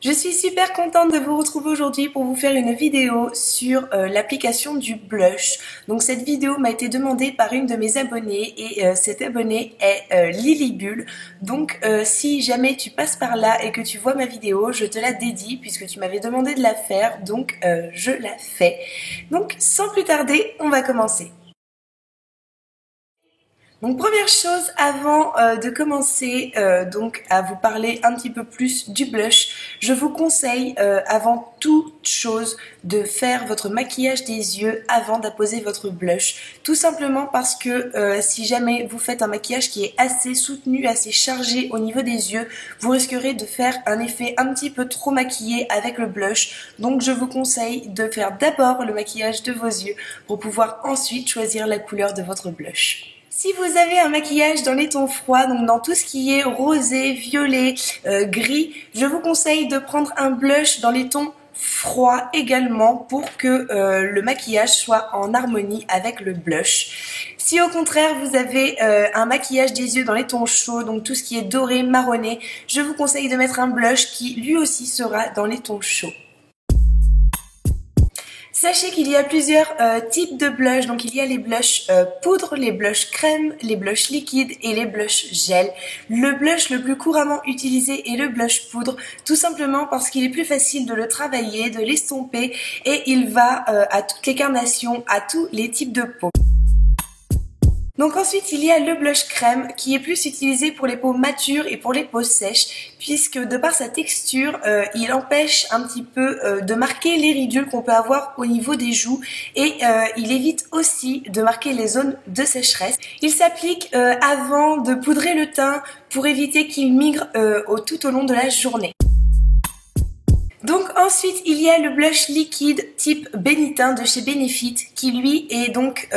Je suis super contente de vous retrouver aujourd'hui pour vous faire une vidéo sur l'application du blush. Donc cette vidéo m'a été demandée par une de mes abonnées et cette abonnée est Lilibule. Donc si jamais tu passes par là et que tu vois ma vidéo, je te la dédie puisque tu m'avais demandé de la faire, donc je la fais. Donc sans plus tarder, on va commencer. Donc première chose, avant de commencer donc à vous parler un petit peu plus du blush, je vous conseille avant toute chose de faire votre maquillage des yeux avant d'apposer votre blush. Tout simplement parce que si jamais vous faites un maquillage qui est assez soutenu, assez chargé au niveau des yeux, vous risquerez de faire un effet un petit peu trop maquillé avec le blush. Donc je vous conseille de faire d'abord le maquillage de vos yeux pour pouvoir ensuite choisir la couleur de votre blush. Si vous avez un maquillage dans les tons froids, donc dans tout ce qui est rosé, violet, gris, je vous conseille de prendre un blush dans les tons froids également pour que le maquillage soit en harmonie avec le blush. Si au contraire vous avez un maquillage des yeux dans les tons chauds, donc tout ce qui est doré, marronné, je vous conseille de mettre un blush qui lui aussi sera dans les tons chauds. Sachez qu'il y a plusieurs types de blush, donc il y a les blushs poudre, les blushs crème, les blushs liquides et les blushs gel. Le blush le plus couramment utilisé est le blush poudre, tout simplement parce qu'il est plus facile de le travailler, de l'estomper et il va à toutes les carnations, à tous les types de peau. Donc ensuite il y a le blush crème qui est plus utilisé pour les peaux matures et pour les peaux sèches puisque de par sa texture il empêche un petit peu de marquer les ridules qu'on peut avoir au niveau des joues et il évite aussi de marquer les zones de sécheresse. Il s'applique avant de poudrer le teint pour éviter qu'il migre tout au long de la journée. Donc ensuite il y a le blush liquide type Benny-Tint de chez Benefit qui lui est donc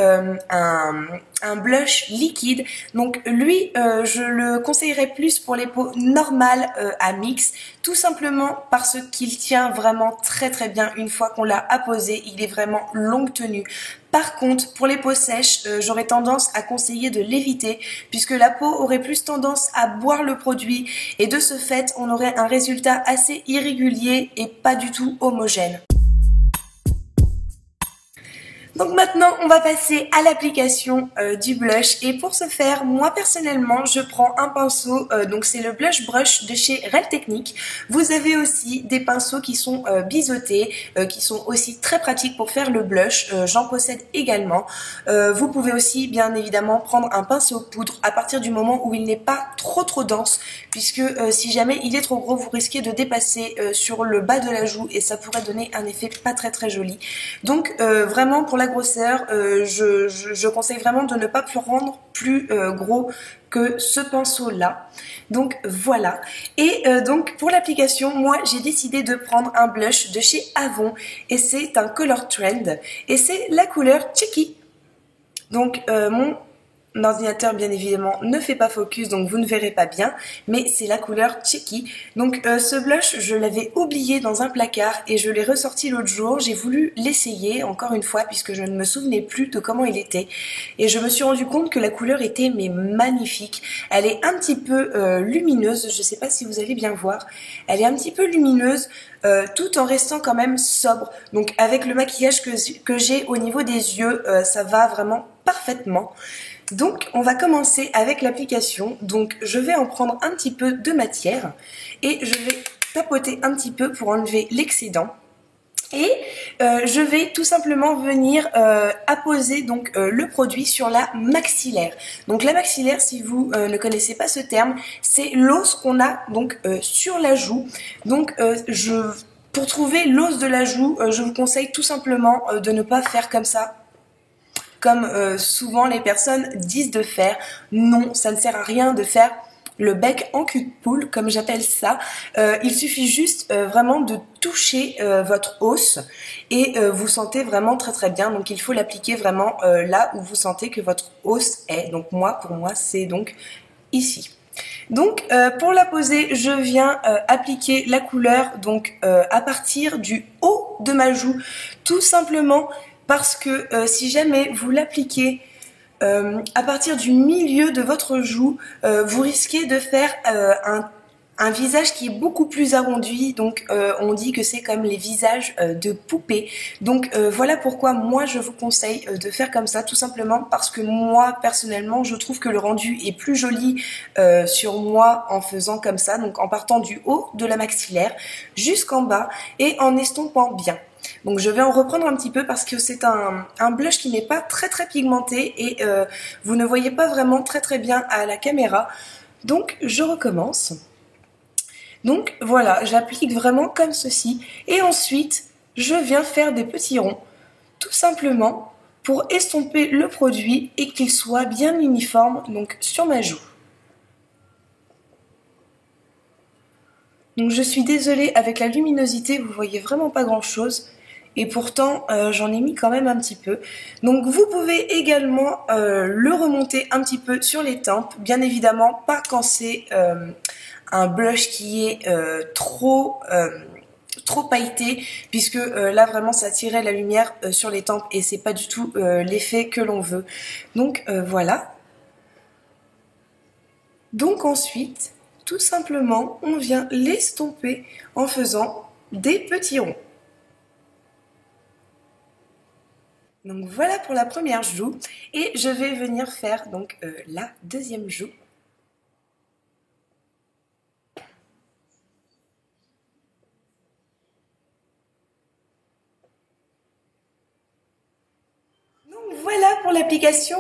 un blush liquide. Donc lui je le conseillerais plus pour les peaux normales à mix, tout simplement parce qu'il tient vraiment très bien une fois qu'on l'a apposé, il est vraiment longue tenue. Par contre, pour les peaux sèches, j'aurais tendance à conseiller de l'éviter puisque la peau aurait plus tendance à boire le produit et de ce fait, on aurait un résultat assez irrégulier et pas du tout homogène. Donc maintenant, on va passer à l'application du blush et pour ce faire, moi personnellement, je prends un pinceau, donc c'est le Blush Brush de chez Real Techniques. Vous avez aussi des pinceaux qui sont biseautés, qui sont aussi très pratiques pour faire le blush, j'en possède également. Vous pouvez aussi bien évidemment prendre un pinceau poudre à partir du moment où il n'est pas trop dense, puisque si jamais il est trop gros, vous risquez de dépasser sur le bas de la joue et ça pourrait donner un effet pas très joli. Donc vraiment pour la grosseur, je conseille vraiment de ne pas prendre plus gros que ce pinceau là. Donc voilà. Et donc pour l'application, moi j'ai décidé de prendre un blush de chez Avon et c'est un Color Trend et c'est la couleur Cheeky. Donc mon ordinateur bien évidemment ne fait pas focus donc vous ne verrez pas bien, mais c'est la couleur Cheeky. Donc ce blush je l'avais oublié dans un placard et je l'ai ressorti l'autre jour. J'ai voulu l'essayer encore une fois puisque je ne me souvenais plus de comment il était et je me suis rendu compte que la couleur était mais magnifique. Elle est un petit peu lumineuse, je sais pas si vous allez bien voir, elle est un petit peu lumineuse tout en restant quand même sobre. Donc avec le maquillage que j'ai au niveau des yeux, ça va vraiment parfaitement. Donc on va commencer avec l'application. Donc je vais en prendre un petit peu de matière et je vais tapoter un petit peu pour enlever l'excédent. Et je vais tout simplement venir apposer donc le produit sur la maxillaire. Donc la maxillaire, si vous ne connaissez pas ce terme, c'est l'os qu'on a donc sur la joue. Donc pour trouver l'os de la joue, je vous conseille tout simplement de ne pas faire comme ça. Comme souvent les personnes disent de faire. Non, ça ne sert à rien de faire le bec en cul de poule, comme j'appelle ça. Il suffit juste vraiment de toucher votre os et vous sentez vraiment très bien. Donc il faut l'appliquer vraiment là où vous sentez que votre os est. Donc pour moi, c'est donc ici. Donc pour la poser, je viens appliquer la couleur donc à partir du haut de ma joue, tout simplement parce que si jamais vous l'appliquez à partir du milieu de votre joue, vous risquez de faire un visage qui est beaucoup plus arrondi, donc on dit que c'est comme les visages de poupées. Donc voilà pourquoi moi je vous conseille de faire comme ça, tout simplement parce que moi personnellement je trouve que le rendu est plus joli sur moi en faisant comme ça, donc en partant du haut de la maxillaire jusqu'en bas et en estompant bien. Donc je vais en reprendre un petit peu parce que c'est un blush qui n'est pas très pigmenté et vous ne voyez pas vraiment très bien à la caméra. Donc je recommence. Donc voilà, j'applique vraiment comme ceci et ensuite je viens faire des petits ronds tout simplement pour estomper le produit et qu'il soit bien uniforme donc sur ma joue. Donc je suis désolée, avec la luminosité vous voyez vraiment pas grand chose et pourtant j'en ai mis quand même un petit peu. Donc vous pouvez également le remonter un petit peu sur les tempes, bien évidemment pas quand c'est un blush qui est trop pailleté, puisque là vraiment ça tirait la lumière sur les tempes et c'est pas du tout l'effet que l'on veut. Donc voilà. Donc ensuite, tout simplement, on vient l'estomper en faisant des petits ronds. Donc voilà pour la première joue et je vais venir faire donc la deuxième joue. Voilà pour l'application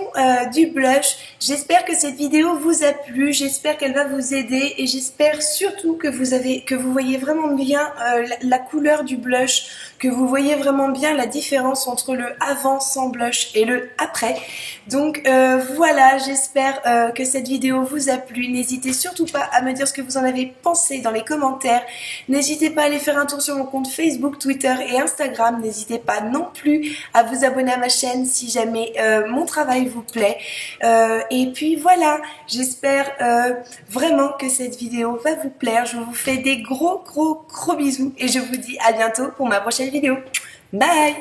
du blush. J'espère que cette vidéo vous a plu, j'espère qu'elle va vous aider et j'espère surtout que vous voyez vraiment bien la couleur du blush, que vous voyez vraiment bien la différence entre le avant sans blush et le après. Donc voilà, j'espère que cette vidéo vous a plu. N'hésitez surtout pas à me dire ce que vous en avez pensé dans les commentaires. N'hésitez pas à aller faire un tour sur mon compte Facebook, Twitter et Instagram. N'hésitez pas non plus à vous abonner à ma chaîne si jamais mon travail vous plaît. Et puis voilà, j'espère vraiment que cette vidéo va vous plaire. Je vous fais des gros bisous et je vous dis à bientôt pour ma prochaine vidéo. Bye!